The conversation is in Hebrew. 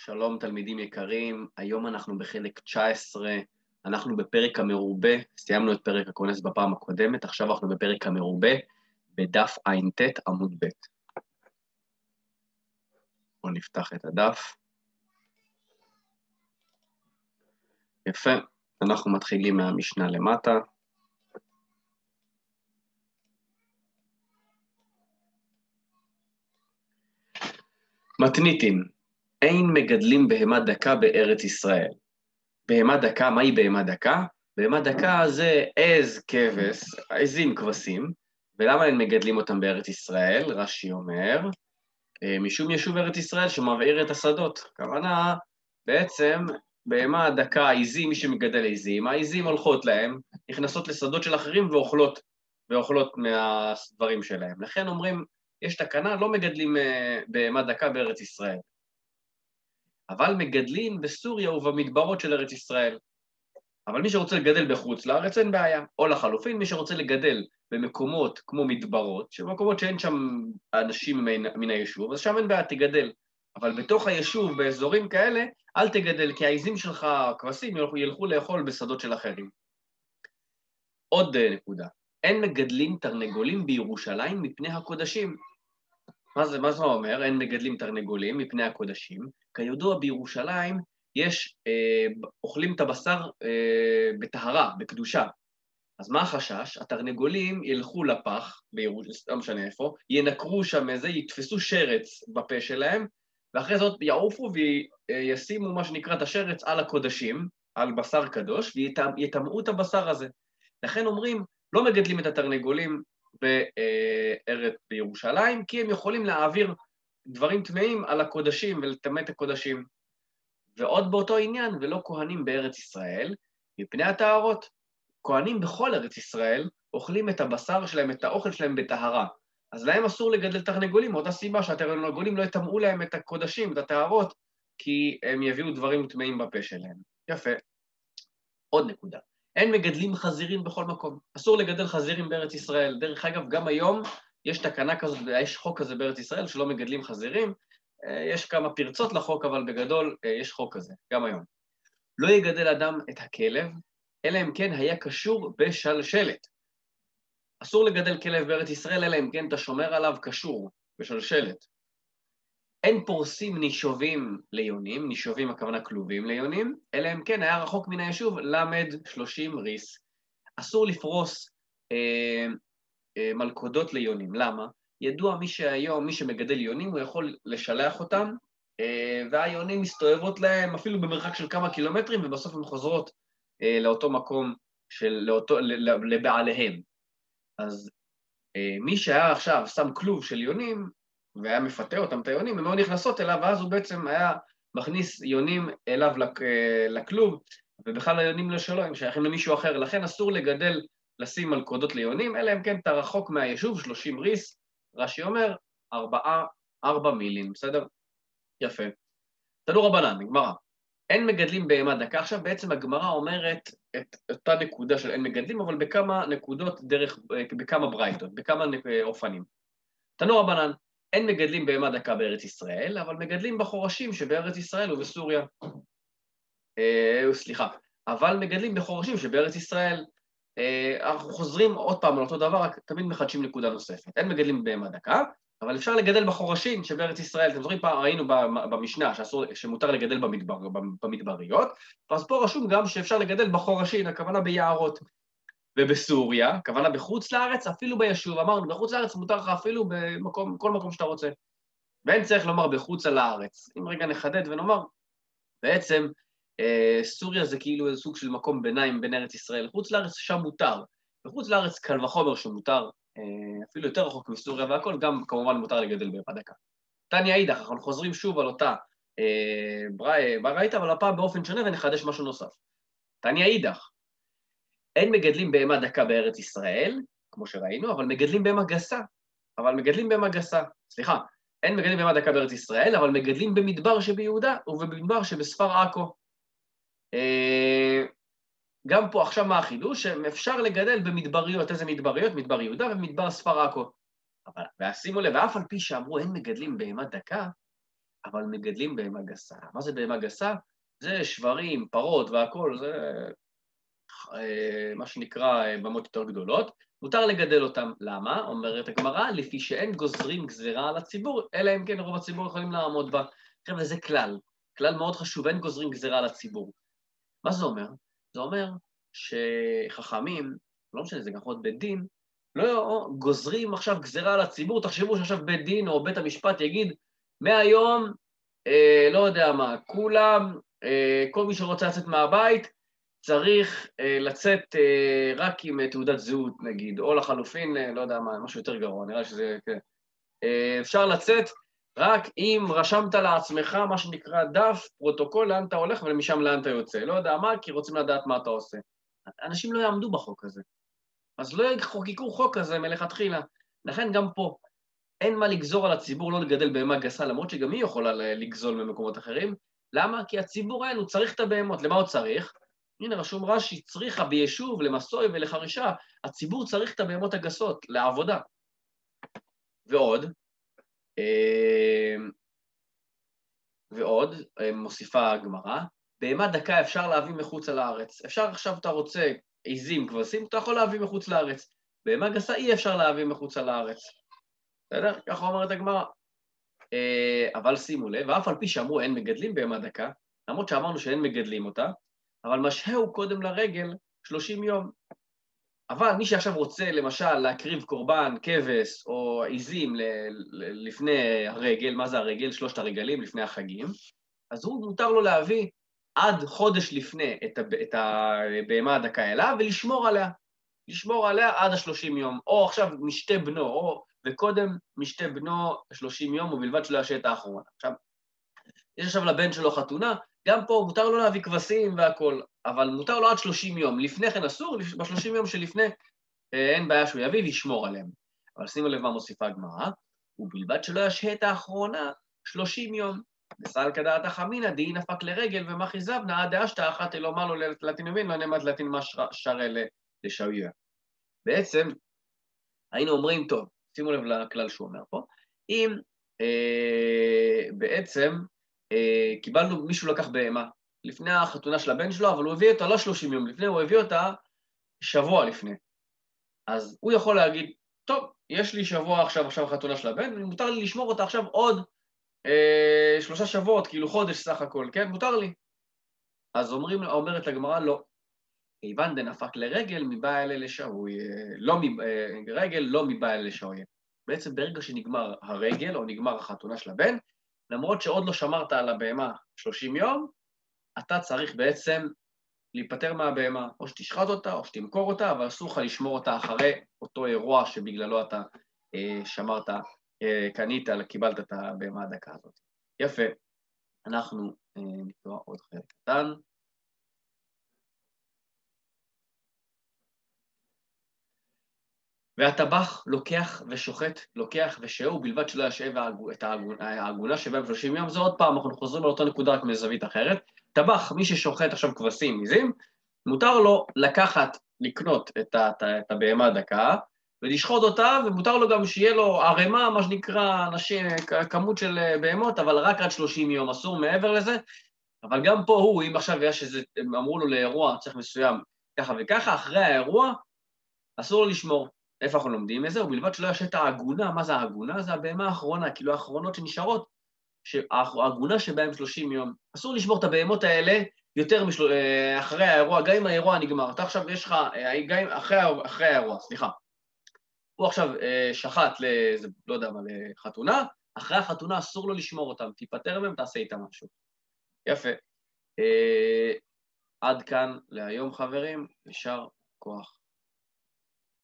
שלום תלמידים יקרים, היום אנחנו בחלק 19, אנחנו בפרק המרובה, סיימנו את פרק הכונס בפעם הקודמת, עכשיו אנחנו בפרק המרובה, בדף ע"ט עמוד ב'. בואו נפתח את הדף. יפה, אנחנו מתחילים מהמשנה למטה. מתניתין, אין מגדלים בהמה דקה בארץ ישראל. בהמה דקה, מהי בהמה דקה? בהמה דקה זה עז כבש, עזים כבשים, ולמה הם מגדלים אותם בארץ ישראל? רש"י אומר, משום יישוב ארץ ישראל שמבעיר את השדות. הכוונה, בעצם, בהמה דקה, עזים, מי שמגדל עזים, העזים הולכות להם, נכנסות לשדות של אחרים ואוכלות מהדברים שלהם. לכן אומרים, יש תקנה, לא מגדלים בהמה דקה בארץ ישראל. אבל מגדלים בסוריה ובמדברות של ארץ ישראל. אבל מי שרוצה לגדל בחוץ לארץ אין בעיה. או לחלופין, מי שרוצה לגדל במקומות כמו מדברות, שבמקומות שאין שם אנשים מן היישוב, אז שם אין בעיה, תגדל. אבל בתוך היישוב, באזורים כאלה, אל תגדל, כי העיזים שלך, הכבשים, ילכו לאכול בשדות של אחרים. עוד נקודה, אין מגדלים תרנגולים בירושלים מפני הקודשים. מה זה אומר? אין מגדלים תרנגולים מפני הקודשים. כידוע בירושלים יש, אוכלים את הבשר בטהרה, בקדושה. אז מה החשש? התרנגולים ילכו לפח, לא משנה איפה, ינקרו שם איזה, יתפסו שרץ בפה שלהם, ואחרי זאת יעופו וישימו מה שנקרא את השרץ על הקודשים, על בשר קדוש, ויטמאו את הבשר הזה. לכן אומרים, לא מגדלים את התרנגולים בארץ בירושלים, כי הם יכולים להעביר דברים טמאים על הקודשים ולטמא את הקודשים. ועוד באותו עניין, ולא כהנים בארץ ישראל, מפני הטהרות. כהנים בכל ארץ ישראל אוכלים את הבשר שלהם, את האוכל שלהם בטהרה. אז להם אסור לגדל תרנגולים, מאותה סיבה שהתרנגולים לא יטמאו להם את הקודשים, את הטהרות, כי הם יביאו דברים טמאים בפה שלהם. יפה. עוד נקודה. אין מגדלים חזירים בכל מקום. אסור לגדל חזירים בארץ ישראל. דרך אגב, גם היום יש תקנה כזאת, יש חוק כזה בארץ ישראל שלא מגדלים חזירים. יש כמה פרצות לחוק, אבל בגדול יש חוק כזה, גם היום. לא יגדל אדם את הכלב, אלא אם כן היה קשור בשלשלת. אסור לגדל כלב בארץ ישראל, אלא אם כן אתה שומר עליו קשור בשלשלת. אין פורסים נישובים ליונים, נישובים הכוונה כלובים ליונים, אלא אם כן היה רחוק מן היישוב למד 30 ריס. אסור לפרוס מלכודות ליונים. למה? ידוע מי שמגדל יונים, הוא יכול לשלח אותם, והיונים מסתובבות להם אפילו במרחק של כמה קילומטרים, ובסוף הן חוזרות לאותו מקום, לבעליהם. אז מי שהיה עכשיו שם כלוב של יונים, והיה מפתה אותם את היונים, הם היו נכנסות אליו, ואז הוא בעצם היה מכניס יונים אליו לכלוב, ובכלל היונים לא שלו, הם שייכים למישהו אחר. לכן אסור לגדל, לשים מלכודות ליונים, אלא אם כן אתה רחוק מהיישוב, 30 ריס, רש"י אומר, 4 מילים, בסדר? יפה. תנו רבנן, גמרא. אין מגדלים בהמה דקה. עכשיו בעצם הגמרא אומרת את אותה נקודה של אין מגדלים, אבל בכמה נקודות בכמה ברייתות, בכמה אופנים. תנו רבנן, אין מגדלים בהמה דקה בארץ ישראל, אבל מגדלים בחורשים שבארץ ישראל ובסוריה. סליחה, אבל מגדלים בחורשים שבארץ ישראל. אנחנו חוזרים עוד פעם על אותו דבר, רק תמיד מחדשים נקודה נוספת. אין מגדלים בהמה דקה, אבל אפשר לגדל בחורשים שבארץ ישראל. אתם זוכרים פעם, ראינו במשנה שמותר לגדל במדבריות, אז פה רשום גם שאפשר לגדל בחורשים, הכוונה ביערות. ובסוריה, הכוונה בחוץ לארץ, אפילו ביישוב, אמרנו, בחוץ לארץ מותר לך אפילו בכל מקום שאתה רוצה. ואין צריך לומר בחוץ על הארץ. אם רגע נחדד ונאמר, בעצם סוריה זה כאילו איזה סוג של מקום ביניים בין ארץ ישראל לחוץ לארץ, שם מותר. בחוץ לארץ קל וחומר שמותר, אפילו יותר רחוק מסוריה והכל, גם כמובן מותר לגדל בהמה דקה. תניא אידך, אנחנו חוזרים שוב על אותה ברייתא, אבל הפעם באופן שונה ונחדש משהו נוסף. תניא אידך, אין מגדלים בהמה דקה בארץ ישראל, כמו שראינו, אבל מגדלים בהמה גסה. סליחה, אין מגדלים בהמה דקה בארץ ישראל, אבל מגדלים במדבר שביהודה ובמדבר שבספר עכו. גם פה עכשיו מה החידוש? שאפשר לגדל במדבריות. איזה מדבריות? מדבר יהודה ומדבר ספר עכו. ושימו לב, ואף על פי שאמרו אין מגדלים בהמה דקה, אבל מגדלים בהמה גסה. מה זה בהמה גסה? זה שברים, פרות והכל, זה מה שנקרא במות יותר גדולות. מותר לגדל אותם. למה? אומרת הגמרא, לפי שאין גוזרים גזירה על הציבור, אלא אם כן רוב הציבור יכולים לעמוד בה. עכשיו, זה כלל מאוד חשוב, אין גוזרים גזירה על הציבור. מה זה אומר? זה אומר שחכמים, לא משנה, זה גם יכול להיות בית דין, לא גוזרים עכשיו גזירה על הציבור, תחשבו שעכשיו בית דין או בית המשפט יגיד, מהיום, לא יודע מה, כולם, כל מי שרוצה לצאת מהבית, צריך לצאת רק עם תעודת זהות, נגיד, או לחלופין, לא יודע מה, משהו יותר גרוע, נראה שזה, כן. אפשר לצאת רק אם רשמת לעצמך מה שנקרא דף, פרוטוקול, לאן אתה הולך ומשם לאן אתה יוצא. לא יודע מה, כי רוצים לדעת מה אתה עושה. אנשים לא יעמדו בחוק הזה. אז לא יחוקקו חוק הזה מלכתחילה. לכן גם פה, אין מה לגזור על הציבור לא לגדל בהמה גסה, למרות שגם היא יכולה לגזול ממקומות אחרים. למה? כי הציבור הוא צריך את הבהמות. למה הוא צריך? הנה, רשום רש"י, צריכה ביישוב, למסוי ולחרישה. הציבור צריך את הבהמות הגסות, לעבודה. ועוד, מוסיפה הגמרא, בהמה דקה אפשר להביא מחוץ לארץ. אפשר עכשיו אתה רוצה עיזים, כבשים, אתה יכול להביא מחוץ לארץ. בהמה גסה אי אפשר להביא מחוץ לארץ. בסדר? ככה אומרת הגמרא. אבל שימו לב, ואף על פי שאמרו אין מגדלים בהמה דקה, למרות שאמרנו שאין מגדלים אותה, אבל משהו קודם לרגל 30 יום. אבל מי שעכשיו רוצה, למשל, להקריב קורבן, כבש או עיזים לפני הרגל, מה זה הרגל? 3 הרגלים לפני החגים, אז הוא מותר לו להביא עד חודש לפני את הבהמה הדקה אליו ולשמור עליה. לשמור עליה עד 30 יום, או עכשיו משתה בנו, וקודם משתה בנו 30 יום, ובלבד שלא ישתה את האחרונה. עכשיו, יש עכשיו לבן שלו חתונה, גם פה מותר לו להביא כבשים והכל, אבל מותר לו עד 30 יום. לפני כן אסור, ב-30 יום שלפני אין בעיה שהוא יביא וישמור עליהם. אבל שימו לב מה מוסיפה הגמרא, ובלבד שלא ישהה את האחרונה 30 יום. וסל כדעת החמינא, דהי נפק לרגל ומחי זבנא, עד דאשתא אחת אלא אומר לו לתינובין, לא נאמד לתין מה שרה לשאויה. בעצם, היינו אומרים, טוב, שימו לב לכלל שהוא אומר פה, אם בעצם קיבלנו, מישהו לקח בהמה, לפני החתונה של הבן שלו, אבל הוא הביא אותה לא 30 יום לפני, הוא הביא אותה שבוע לפני. אז הוא יכול להגיד, טוב, יש לי שבוע עכשיו החתונה של הבן, ומותר לי לשמור אותה עכשיו עוד 3 שבועות, כאילו חודש סך הכל, כן? מותר לי. אז אומרת לגמרא, לא. כיוון דנפק לרגל מבא אלה לשעוי, רגל לא מבא אלה לשעוי. בעצם ברגע שנגמר הרגל, או נגמר החתונה של הבן, למרות שעוד לא שמרת על הבהמה 30 יום, אתה צריך בעצם להיפטר מהבהמה, או שתשחט אותה, או שתמכור אותה, אבל אסור לך לשמור אותה אחרי אותו אירוע שבגללו אתה שמרת, קנית, קיבלת את הבהמה הדקה הזאת. יפה, אנחנו נקרא עוד חלק קטן. והטבח לוקח ושוחט, לוקח ושהו, בלבד שלא ישאב את העגונה שבהם 30 יום, זה עוד פעם, אנחנו חוזרים על אותה נקודה רק מזווית אחרת. טבח, מי ששוחט עכשיו כבשים, עיזים, מותר לו לקנות את הבהמה הדקה, ולשחוט אותה, ומותר לו גם שיהיה לו ערימה, מה שנקרא, כמות של בהמות, אבל רק עד 30 יום, אסור מעבר לזה. אבל גם פה אם עכשיו יש איזה, אמרו לו לאירוע, צריך מסוים, ככה וככה, אחרי האירוע, אסור לו לשמור. איפה אנחנו לומדים את זה? ובלבד שלא ישת העגונה. מה זה העגונה? זה הבהמה האחרונה, כאילו האחרונות שנשארות, העגונה שבהם 30 יום. אסור לשמור את הבהמות האלה יותר אחרי האירוע, גם אם האירוע נגמר. אתה עכשיו יש לך, גם אחרי האירוע, סליחה. הוא עכשיו שחט לא יודע מה, לחתונה, אחרי החתונה אסור לו לשמור אותם, תיפטר מהם, תעשה איתם משהו. יפה. עד כאן להיום חברים, יישר כוח.